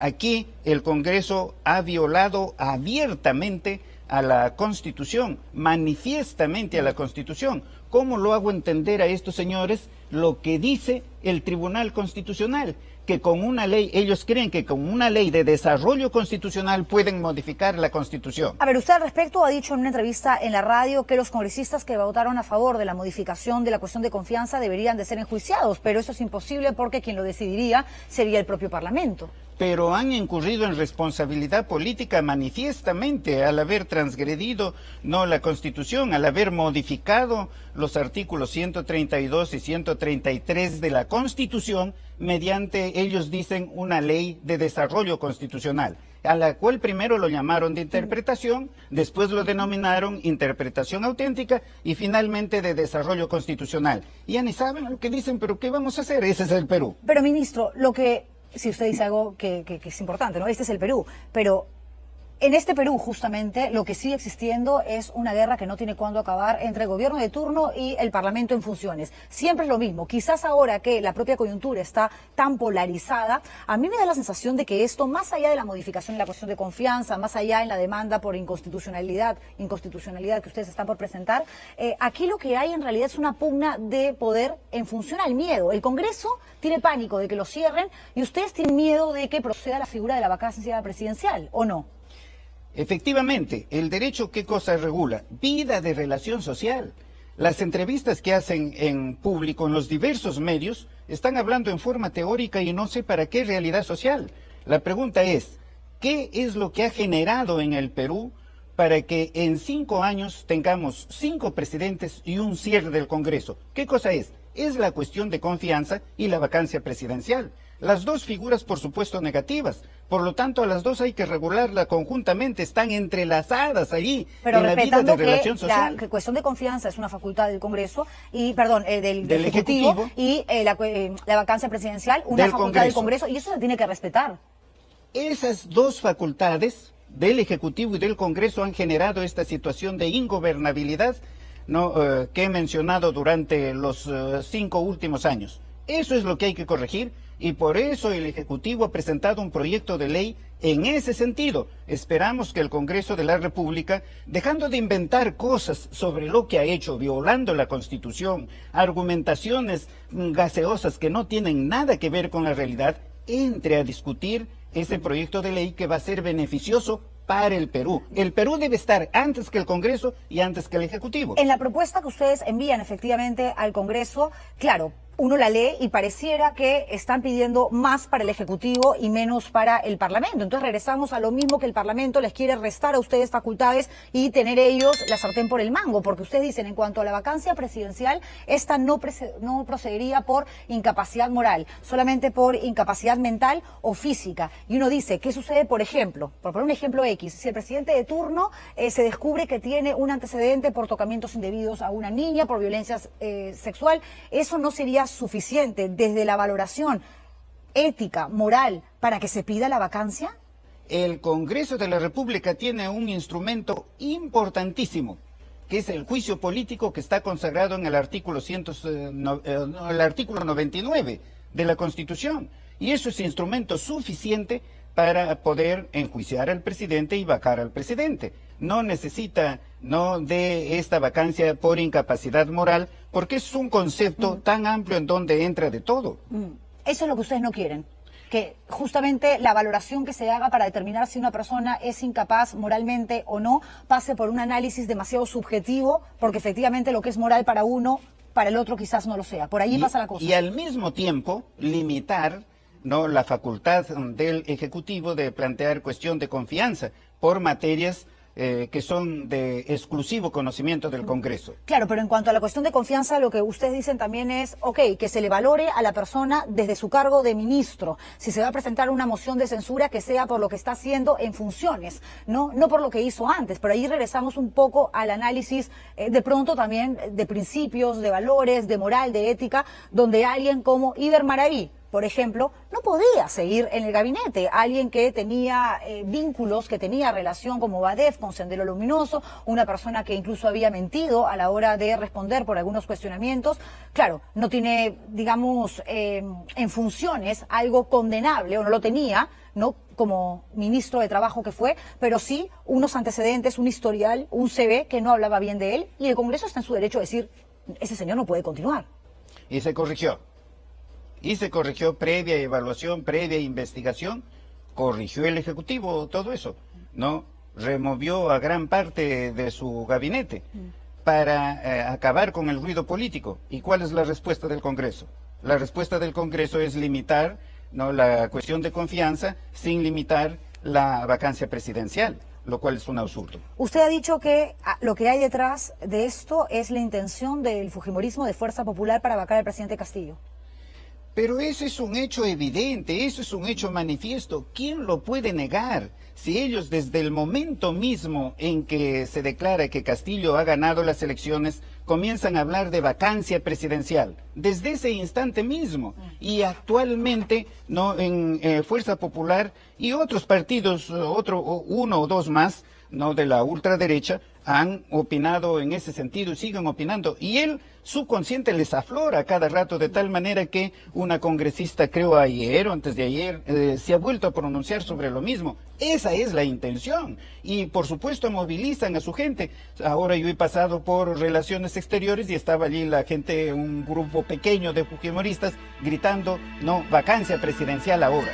Aquí el Congreso ha violado abiertamente a la Constitución, manifiestamente a la Constitución. ¿Cómo lo hago entender a estos señores lo que dice el Tribunal Constitucional? Que con una ley, ellos creen que con una ley de desarrollo constitucional pueden modificar la Constitución. A ver, usted al respecto ha dicho en una entrevista en la radio que los congresistas que votaron a favor de la modificación de la cuestión de confianza deberían de ser enjuiciados, pero eso es imposible porque quien lo decidiría sería el propio Parlamento. Pero han incurrido en responsabilidad política manifiestamente al haber transgredido la Constitución, al haber modificado los artículos 132 y 133 de la Constitución mediante, ellos dicen, una ley de desarrollo constitucional, a la cual primero lo llamaron de interpretación, después lo denominaron interpretación auténtica y finalmente de desarrollo constitucional. Y ya ni saben lo que dicen, pero ¿qué vamos a hacer? Ese es el Perú. Pero, ministro, si usted dice algo que es importante, ¿no? Este es el Perú, pero en este Perú justamente lo que sigue existiendo es una guerra que no tiene cuándo acabar entre el gobierno de turno y el Parlamento en funciones. Siempre es lo mismo. Quizás ahora que la propia coyuntura está tan polarizada, a mí me da la sensación de que esto, más allá de la modificación de la cuestión de confianza, más allá en la demanda por inconstitucionalidad que ustedes están por presentar, aquí lo que hay en realidad es una pugna de poder en función al miedo. El Congreso tiene pánico de que lo cierren y ustedes tienen miedo de que proceda la figura de la vacancia presidencial, ¿o no? Efectivamente, el derecho, ¿qué cosa regula? Vida de relación social. Las entrevistas que hacen en público en los diversos medios están hablando en forma teórica y no sé para qué realidad social. La pregunta es, ¿qué es lo que ha generado en el Perú para que en 5 años tengamos 5 presidentes y un cierre del Congreso? ¿Qué cosa es? Es la cuestión de confianza y la vacancia presidencial. Las dos figuras, por supuesto, negativas. Por lo tanto, a las dos hay que regularla conjuntamente. Están entrelazadas allí en la vida de relación social. La cuestión de confianza es una facultad del Congreso, del Ejecutivo, y la vacancia presidencial, una facultad del Congreso, y eso se tiene que respetar. Esas dos facultades del Ejecutivo y del Congreso han generado esta situación de ingobernabilidad que he mencionado durante los 5 últimos años. Eso es lo que hay que corregir y por eso el Ejecutivo ha presentado un proyecto de ley en ese sentido. Esperamos que el Congreso de la República, dejando de inventar cosas sobre lo que ha hecho, violando la Constitución, argumentaciones gaseosas que no tienen nada que ver con la realidad, entre a discutir ese proyecto de ley que va a ser beneficioso para el Perú. El Perú debe estar antes que el Congreso y antes que el Ejecutivo. En la propuesta que ustedes envían efectivamente al Congreso, claro, uno la lee y pareciera que están pidiendo más para el Ejecutivo y menos para el Parlamento. Entonces regresamos a lo mismo, que el Parlamento les quiere restar a ustedes facultades y tener ellos la sartén por el mango, porque ustedes dicen, en cuanto a la vacancia presidencial, esta no procedería por incapacidad moral, solamente por incapacidad mental o física. Y uno dice, ¿qué sucede, por ejemplo? Por poner un ejemplo X, si el presidente de turno se descubre que tiene un antecedente por tocamientos indebidos a una niña, por violencia sexual, eso no sería suficiente desde la valoración ética, moral, para que se pida la vacancia? El Congreso de la República tiene un instrumento importantísimo, que es el juicio político, que está consagrado en el artículo 99 de la Constitución. Y eso es instrumento suficiente para poder enjuiciar al presidente y vacar al presidente. No necesita de esta vacancia por incapacidad moral, porque es un concepto tan amplio en donde entra de todo. Eso es lo que ustedes no quieren, que justamente la valoración que se haga para determinar si una persona es incapaz moralmente o no pase por un análisis demasiado subjetivo, porque efectivamente lo que es moral para uno, para el otro quizás no lo sea. Por ahí pasa la cosa. Y al mismo tiempo limitar la facultad del Ejecutivo de plantear cuestión de confianza por materias que son de exclusivo conocimiento del Congreso. Claro, pero en cuanto a la cuestión de confianza, lo que ustedes dicen también es, que se le valore a la persona desde su cargo de ministro. Si se va a presentar una moción de censura, que sea por lo que está haciendo en funciones, no por lo que hizo antes. Pero ahí regresamos un poco al análisis, de pronto también, de principios, de valores, de moral, de ética, donde alguien como Iber Maraví, por ejemplo, no podía seguir en el gabinete. Alguien que tenía vínculos, que tenía relación como Badef con Sendero Luminoso, una persona que incluso había mentido a la hora de responder por algunos cuestionamientos. Claro, no tiene, digamos, en funciones algo condenable, o no lo tenía, ¿no?, como ministro de Trabajo que fue, pero sí unos antecedentes, un historial, un CV que no hablaba bien de él, y el Congreso está en su derecho a decir, ese señor no puede continuar. Y se corrigió. Y se corrigió previa evaluación, previa investigación, corrigió el Ejecutivo todo eso, ¿no? Removió a gran parte de su gabinete para acabar con el ruido político. ¿Y cuál es la respuesta del Congreso? La respuesta del Congreso es limitar, ¿no?, la cuestión de confianza sin limitar la vacancia presidencial, lo cual es un absurdo. Usted ha dicho que lo que hay detrás de esto es la intención del fujimorismo de Fuerza Popular para vacar al presidente Castillo. Pero eso es un hecho evidente, eso es un hecho manifiesto. ¿Quién lo puede negar? Si ellos desde el momento mismo en que se declara que Castillo ha ganado las elecciones, comienzan a hablar de vacancia presidencial, desde ese instante mismo. Y actualmente, ¿no?, en Fuerza Popular y otros partidos, uno o dos más, ¿no?, de la ultraderecha, han opinado en ese sentido y siguen opinando. Y él, su consciente les aflora cada rato, de tal manera que una congresista, creo ayer o antes de ayer, se ha vuelto a pronunciar sobre lo mismo. Esa es la intención. Y por supuesto movilizan a su gente. Ahora yo he pasado por Relaciones Exteriores y estaba allí la gente, un grupo pequeño de fujimoristas, gritando, no, vacancia presidencial ahora.